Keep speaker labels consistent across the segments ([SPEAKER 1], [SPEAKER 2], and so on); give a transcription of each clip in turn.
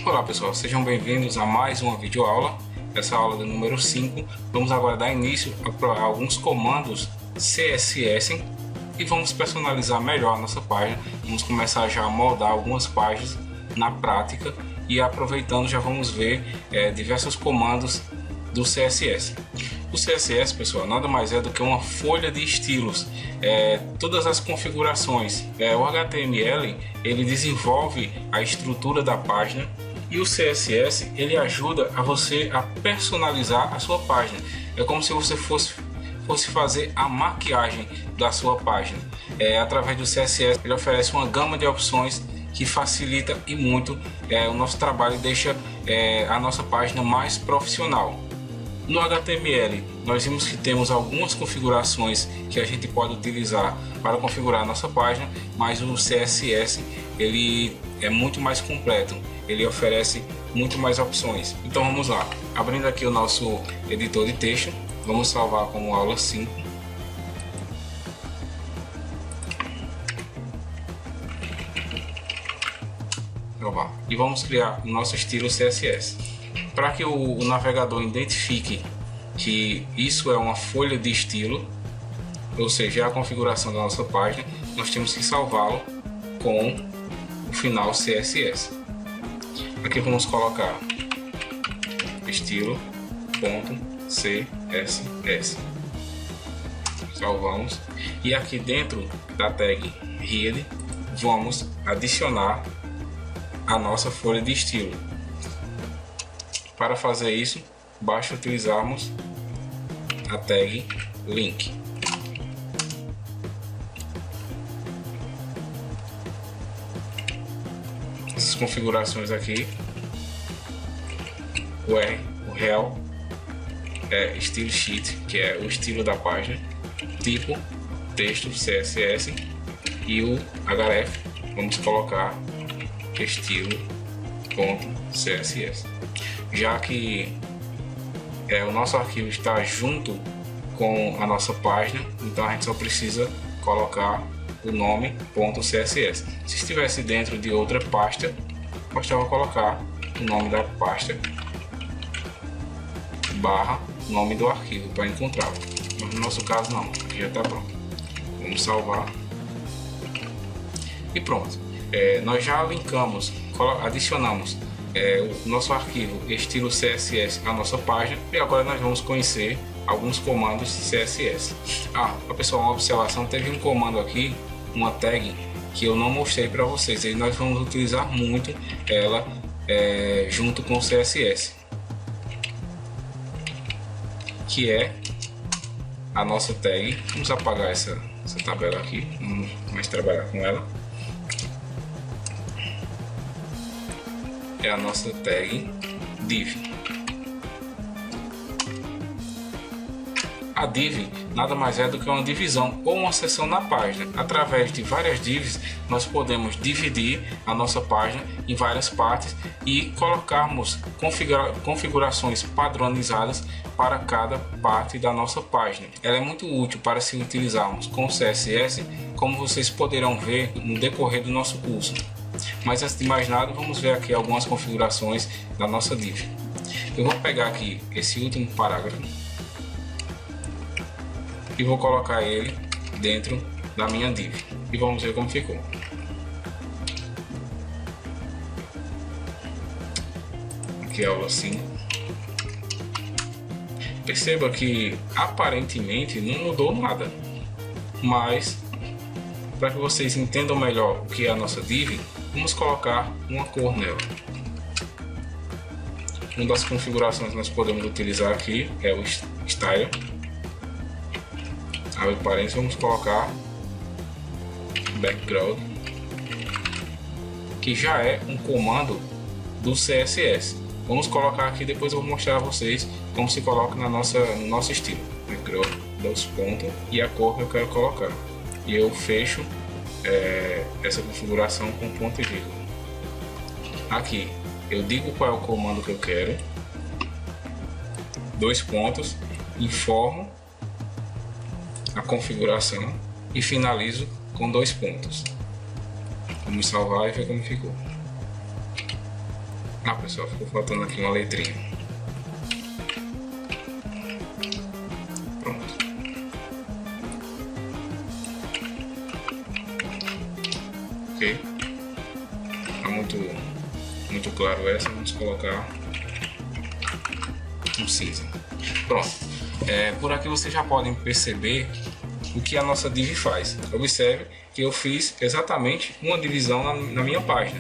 [SPEAKER 1] Olá pessoal, sejam bem-vindos a mais uma videoaula. Essa aula do número 5. Vamos agora dar início a alguns comandos CSS e vamos personalizar melhor a nossa página. Vamos começar já a moldar algumas páginas na prática e aproveitando já vamos ver diversos comandos do CSS. O CSS, pessoal, nada mais é do que uma folha de estilos, todas as configurações. O HTML ele desenvolve a estrutura da página e o CSS ele ajuda a você a personalizar a sua página. É como se você fosse fazer a maquiagem da sua página. Através do CSS ele oferece uma gama de opções que facilita e muito o nosso trabalho e deixa a nossa página mais profissional. No HTML nós vimos que temos algumas configurações que a gente pode utilizar para configurar a nossa página, mas o CSS ele é muito mais completo, ele oferece muito mais opções. Então vamos lá, abrindo aqui o nosso editor de texto, vamos salvar como aula 5. E vamos criar o nosso estilo CSS. Para que o navegador identifique que isso é uma folha de estilo, ou seja, a configuração da nossa página, nós temos que salvá-lo com o final CSS. Aqui vamos colocar estilo.css. Salvamos. E aqui dentro da tag head vamos adicionar a nossa folha de estilo. Para fazer isso, basta utilizarmos a tag link. Essas configurações aqui, o rel é estilo sheet, que é o estilo da página, tipo texto CSS, e o href vamos colocar estilo.css. Já que o nosso arquivo está junto com a nossa página, então a gente só precisa colocar o nome .css. Se estivesse dentro de outra pasta, bastava colocar o nome da pasta barra nome do arquivo para encontrá-lo. Mas no nosso caso não, já está pronto. Vamos salvar e pronto. Nós já linkamos, adicionamos o nosso arquivo estilo CSS à nossa página e agora nós vamos conhecer alguns comandos CSS. Pessoal, uma observação, teve um comando aqui, uma tag que eu não mostrei para vocês e nós vamos utilizar muito ela junto com o CSS, que é a nossa tag. Vamos apagar essa tabela aqui, não vamos mais trabalhar com ela. É a nossa tag div. A div nada mais é do que uma divisão ou uma seção na página. Através de várias divs nós podemos dividir a nossa página em várias partes e colocarmos configurações padronizadas para cada parte da nossa página. Ela é muito útil para se utilizarmos com CSS, como vocês poderão ver no decorrer do nosso curso. Mas antes de mais nada, vamos ver aqui algumas configurações da nossa div. Eu vou pegar aqui esse último parágrafo e vou colocar ele dentro da minha div e vamos ver como ficou. Aqui é a aula 5. Perceba que aparentemente não mudou nada, mas para que vocês entendam melhor o que é a nossa div, vamos colocar uma cor nela. Uma das configurações que nós podemos utilizar aqui é o style. Abre parênteses, vamos colocar background, que já é um comando do CSS. Vamos colocar aqui, depois eu vou mostrar a vocês como se coloca no nosso estilo. Background, dois pontos e a cor que eu quero colocar. E eu fecho essa configuração com ponto e vírgula. Aqui eu digo qual é o comando que eu quero, dois pontos, informo a configuração e finalizo com dois pontos. Vamos salvar e ver como ficou. Ah, pessoal, ficou faltando aqui uma letrinha. Pronto. Ok. Tá muito claro essa. Vamos colocar um cinza. Pronto. Por aqui vocês já podem perceber o que a nossa div faz. Observe que eu fiz exatamente uma divisão na minha página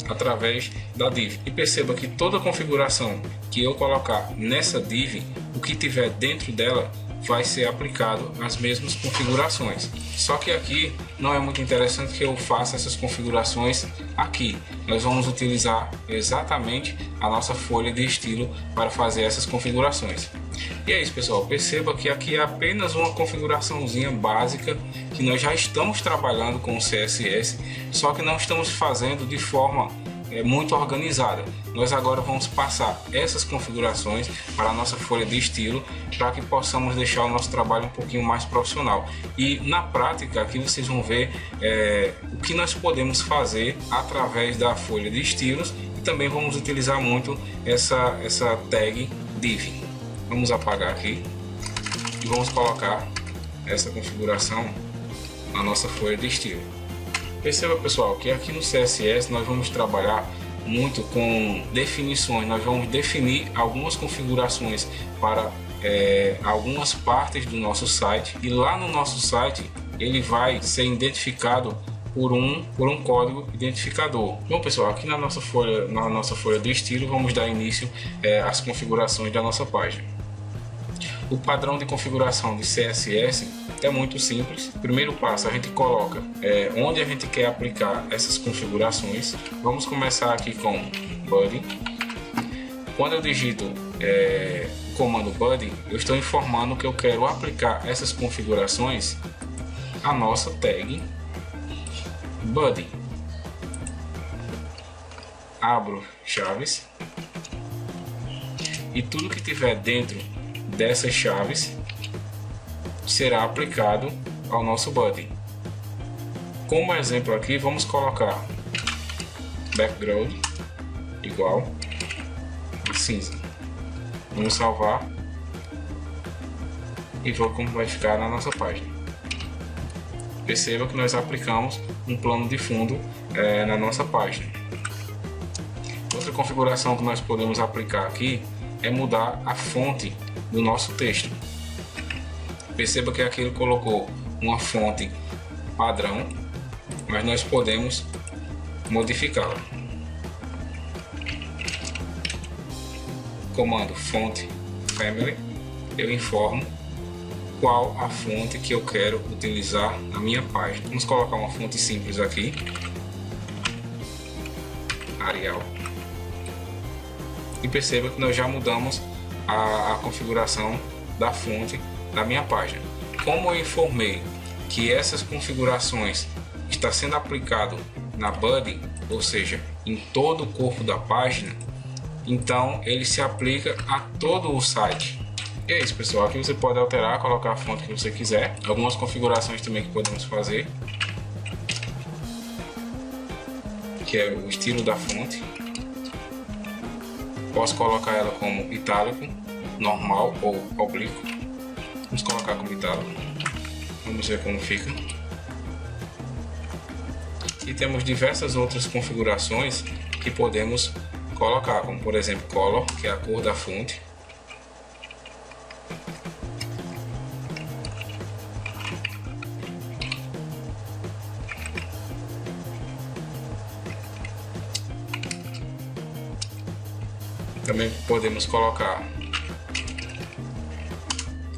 [SPEAKER 1] através da div, e perceba que toda configuração que eu colocar nessa div, o que tiver dentro dela vai ser aplicado as mesmas configurações. Só que aqui não é muito interessante que eu faça essas configurações aqui. Nós vamos utilizar exatamente a nossa folha de estilo para fazer essas configurações. E é isso, pessoal. Perceba que aqui é apenas uma configuraçãozinha básica que nós já estamos trabalhando com o CSS, só que não estamos fazendo de forma muito organizada. Nós agora vamos passar essas configurações para a nossa folha de estilo, para que possamos deixar o nosso trabalho um pouquinho mais profissional. E na prática aqui vocês vão ver o que nós podemos fazer através da folha de estilos, e também vamos utilizar muito essa tag div. Vamos apagar aqui e vamos colocar essa configuração na nossa folha de estilo. Perceba, pessoal, que aqui no CSS nós vamos trabalhar muito com definições. Nós vamos definir algumas configurações para algumas partes do nosso site, e lá no nosso site ele vai ser identificado por um código identificador. Bom, pessoal, aqui na nossa folha de estilo vamos dar início às configurações da nossa página. O padrão de configuração de CSS é muito simples. Primeiro passo, a gente coloca onde a gente quer aplicar essas configurações. Vamos começar aqui com body. Quando eu digito o comando body, eu estou informando que eu quero aplicar essas configurações à nossa tag body. Abro chaves e tudo que tiver dentro dessas chaves será aplicado ao nosso body. Como exemplo aqui, vamos colocar background igual a cinza. Vamos salvar e ver como vai ficar na nossa página. Perceba que nós aplicamos um plano de fundo na nossa página. Outra configuração que nós podemos aplicar aqui é mudar a fonte do nosso texto. Perceba que aqui ele colocou uma fonte padrão, mas nós podemos modificá-la. Comando font family, eu informo qual a fonte que eu quero utilizar na minha página. Vamos colocar uma fonte simples aqui, Arial. E perceba que nós já mudamos a configuração da fonte da minha página. Como eu informei que essas configurações estão sendo aplicado na body, ou seja, em todo o corpo da página, então ele se aplica a todo o site. E é isso, pessoal. Aqui você pode alterar, colocar a fonte que você quiser. Algumas configurações também que podemos fazer, que é o estilo da fonte. Posso colocar ela como itálico, normal ou oblíquo. Vamos colocar como itálico. Vamos ver como fica. E temos diversas outras configurações que podemos colocar, como por exemplo color, que é a cor da fonte. Também podemos colocar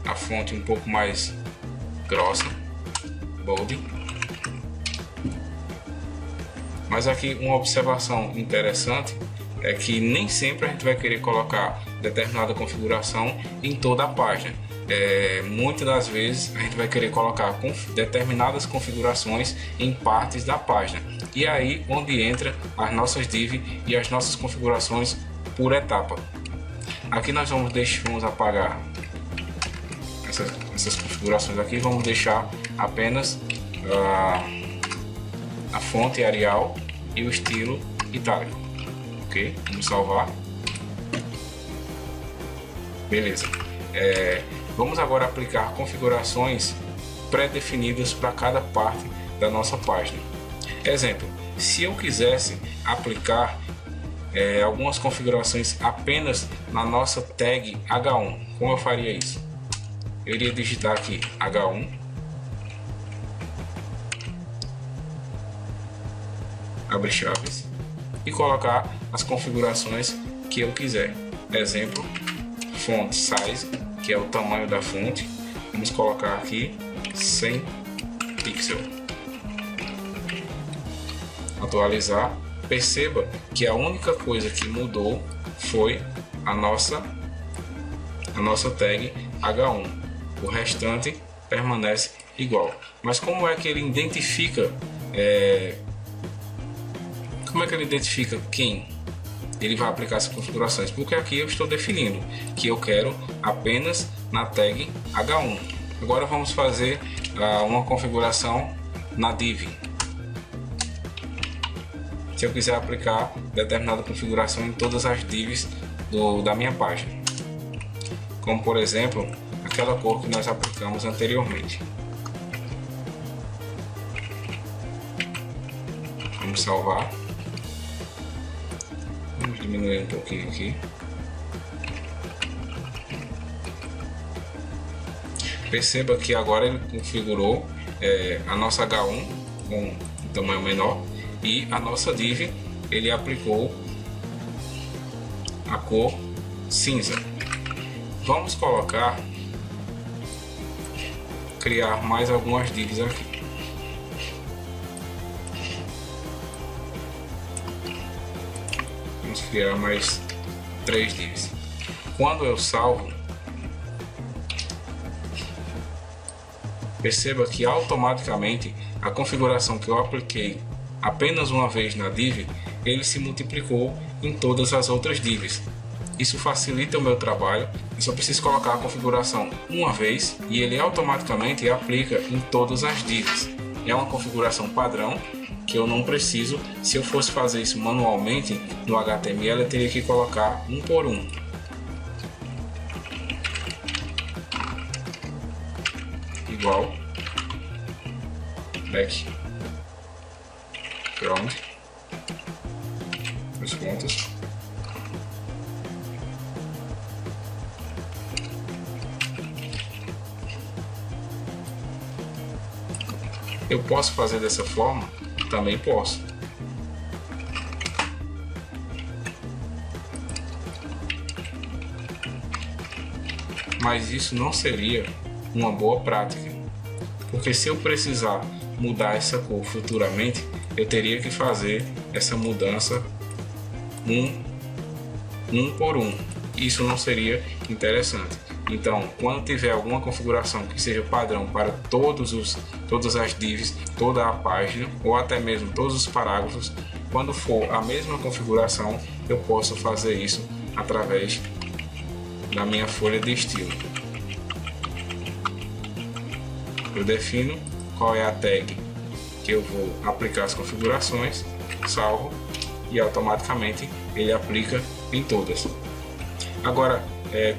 [SPEAKER 1] a fonte um pouco mais grossa, bold. Mas aqui uma observação interessante é que nem sempre a gente vai querer colocar determinada configuração em toda a página. Muitas das vezes a gente vai querer colocar determinadas configurações em partes da página. E aí onde entra as nossas div e as nossas configurações por etapa. Aqui nós vamos apagar essas configurações aqui, vamos deixar apenas a fonte Arial e o estilo itálico. Ok, vamos salvar. Beleza. Vamos agora aplicar configurações pré-definidas para cada parte da nossa página. Exemplo, se eu quisesse aplicar algumas configurações apenas na nossa tag H1, como eu faria isso? Eu iria digitar aqui H1, abre chaves, e colocar as configurações que eu quiser. Exemplo, font size, que é o tamanho da fonte, vamos colocar aqui 100 pixels. Atualizar. Perceba que a única coisa que mudou foi a nossa tag H1. O restante permanece igual. Mas como é que ele identifica? Como é que ele identifica quem ele vai aplicar essas configurações? Porque aqui eu estou definindo que eu quero apenas na tag H1. Agora vamos fazer uma configuração na div. Se eu quiser aplicar determinada configuração em todas as divs da minha página, como por exemplo aquela cor que nós aplicamos anteriormente. Vamos salvar. Vamos diminuir um pouquinho aqui. Perceba que agora ele configurou a nossa H1 com um tamanho menor e a nossa div ele aplicou a cor cinza. Vamos criar mais algumas divs aqui. Vamos criar mais 3 divs. Quando eu salvo, perceba que automaticamente a configuração que eu apliquei apenas uma vez na div, ele se multiplicou em todas as outras divs. Isso facilita o meu trabalho. Eu só preciso colocar a configuração uma vez e ele automaticamente aplica em todas as divs. É uma configuração padrão que eu não preciso. Se eu fosse fazer isso manualmente no HTML, eu teria que colocar um por um. Igual background, os pontos, eu posso fazer dessa forma? Também posso. Mas isso não seria uma boa prática, porque se eu precisar mudar essa cor futuramente, eu teria que fazer essa mudança um por um. Isso não seria interessante. Então, quando tiver alguma configuração que seja padrão para todas as divs, toda a página ou até mesmo todos os parágrafos, quando for a mesma configuração, eu posso fazer isso através da minha folha de estilo. Eu defino qual é a tag que eu vou aplicar as configurações, salvo e automaticamente ele aplica em todas. Agora,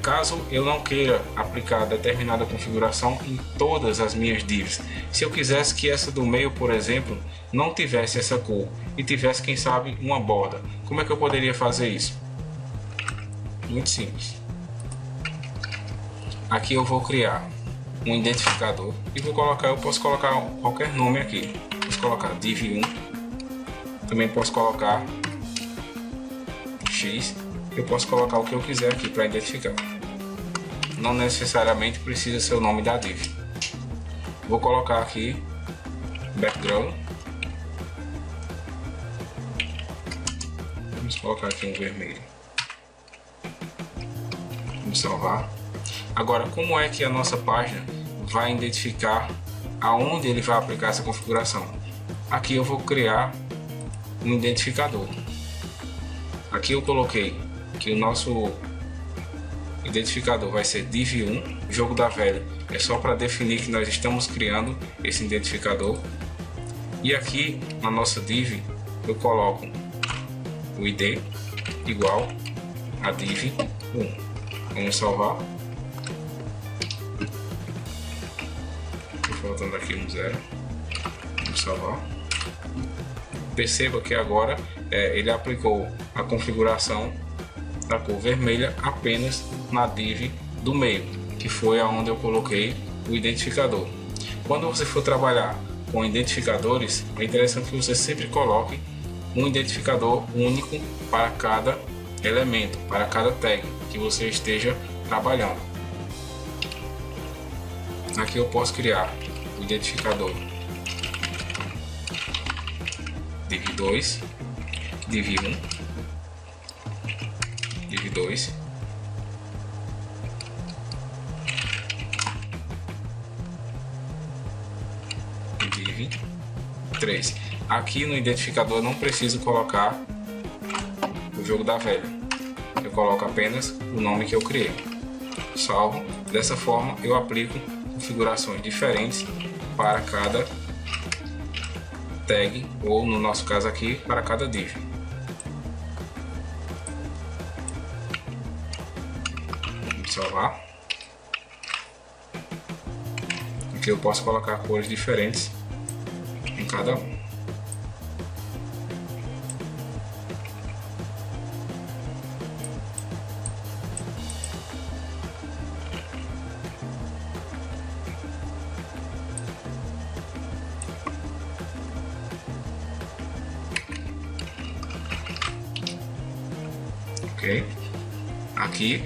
[SPEAKER 1] caso eu não queira aplicar determinada configuração em todas as minhas divs, se eu quisesse que essa do meio, por exemplo, não tivesse essa cor e tivesse, quem sabe, uma borda, como é que eu poderia fazer isso? Muito simples. Aqui eu vou criar um identificador e eu posso colocar qualquer nome aqui. Posso colocar div1, também posso colocar x, eu posso colocar o que eu quiser aqui para identificar. Não necessariamente precisa ser o nome da div. Vou colocar aqui background. Vamos colocar aqui um vermelho. Vamos salvar. Agora, como é que a nossa página vai identificar aonde ele vai aplicar essa configuração? Aqui eu vou criar um identificador. Aqui eu coloquei que o nosso identificador vai ser div1. Jogo da velha é só para definir que nós estamos criando esse identificador. E aqui na nossa div eu coloco o ID igual a div 1. Vamos salvar. Faltando aqui um 0. Vamos salvar. Perceba que agora ele aplicou a configuração da cor vermelha apenas na div do meio, que foi aonde eu coloquei o identificador. Quando você for trabalhar com identificadores, é interessante que você sempre coloque um identificador único para cada elemento, para cada tag que você esteja trabalhando. Aqui eu posso criar o identificador div 2, div 1, div 2, e div 3. Aqui no identificador eu não preciso colocar o jogo da velha, eu coloco apenas o nome que eu criei. Salvo. Dessa forma eu aplico configurações diferentes para cada tag, ou no nosso caso aqui, para cada div. Vamos salvar. Aqui eu posso colocar cores diferentes em cada um. Aqui,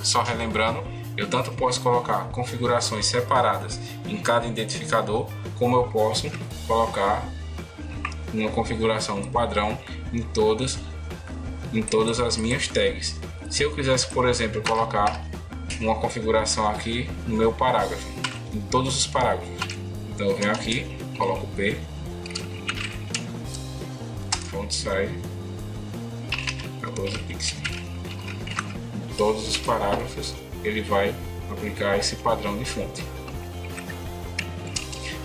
[SPEAKER 1] só relembrando, eu tanto posso colocar configurações separadas em cada identificador, como eu posso colocar uma configuração padrão em todas as minhas tags. Se eu quisesse, por exemplo, colocar uma configuração aqui no meu parágrafo, em todos os parágrafos, então eu venho aqui, coloco P, font size 14 pixels. Em todos os parágrafos ele vai aplicar esse padrão de fonte.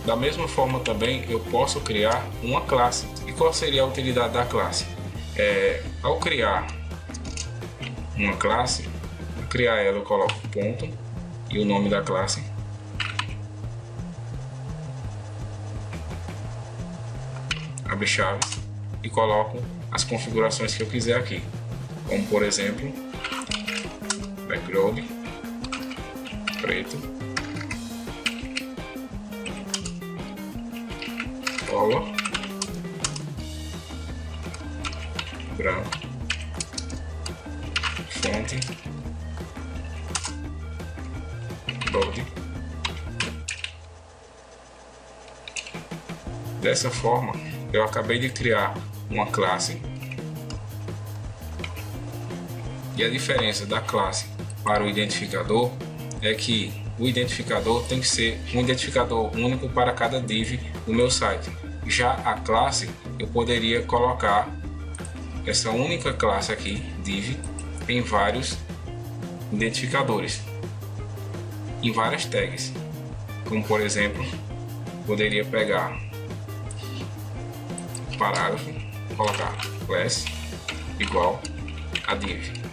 [SPEAKER 1] Da mesma forma também eu posso criar uma classe. E qual seria a utilidade da classe? Ao criar uma classe, ao criar ela eu coloco ponto e o nome da classe. Abre chaves e coloco as configurações que eu quiser aqui, como por exemplo background preto, color branco, fonte bold. Dessa forma eu acabei de criar uma classe, e a diferença da classe para o identificador é que o identificador tem que ser um identificador único para cada div do meu site. Já a classe eu poderia colocar essa única classe aqui, div, em vários identificadores, em várias tags, como por exemplo, poderia pegar parágrafo, colocar class igual a div.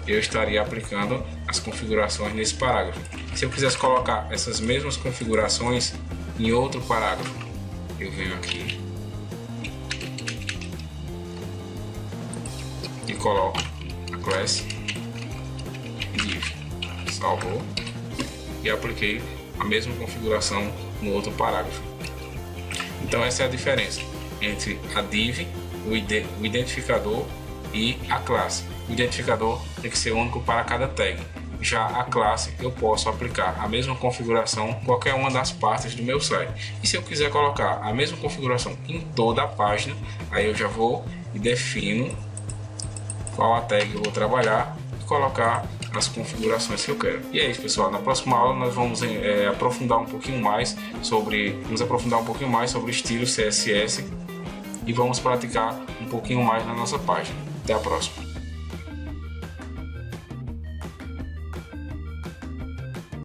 [SPEAKER 1] Eu estaria aplicando as configurações nesse parágrafo. Se eu quisesse colocar essas mesmas configurações em outro parágrafo, eu venho aqui e coloco a class div. Salvou e apliquei a mesma configuração no outro parágrafo. Então essa é a diferença entre a div, o identificador e a classe. O identificador tem que ser único para cada tag. Já a classe eu posso aplicar a mesma configuração em qualquer uma das partes do meu site. E se eu quiser colocar a mesma configuração em toda a página, aí eu já vou e defino qual a tag eu vou trabalhar e colocar as configurações que eu quero. E é isso, pessoal. Na próxima aula nós vamos aprofundar um pouquinho mais sobre o estilo CSS e vamos praticar um pouquinho mais na nossa página. Até a próxima.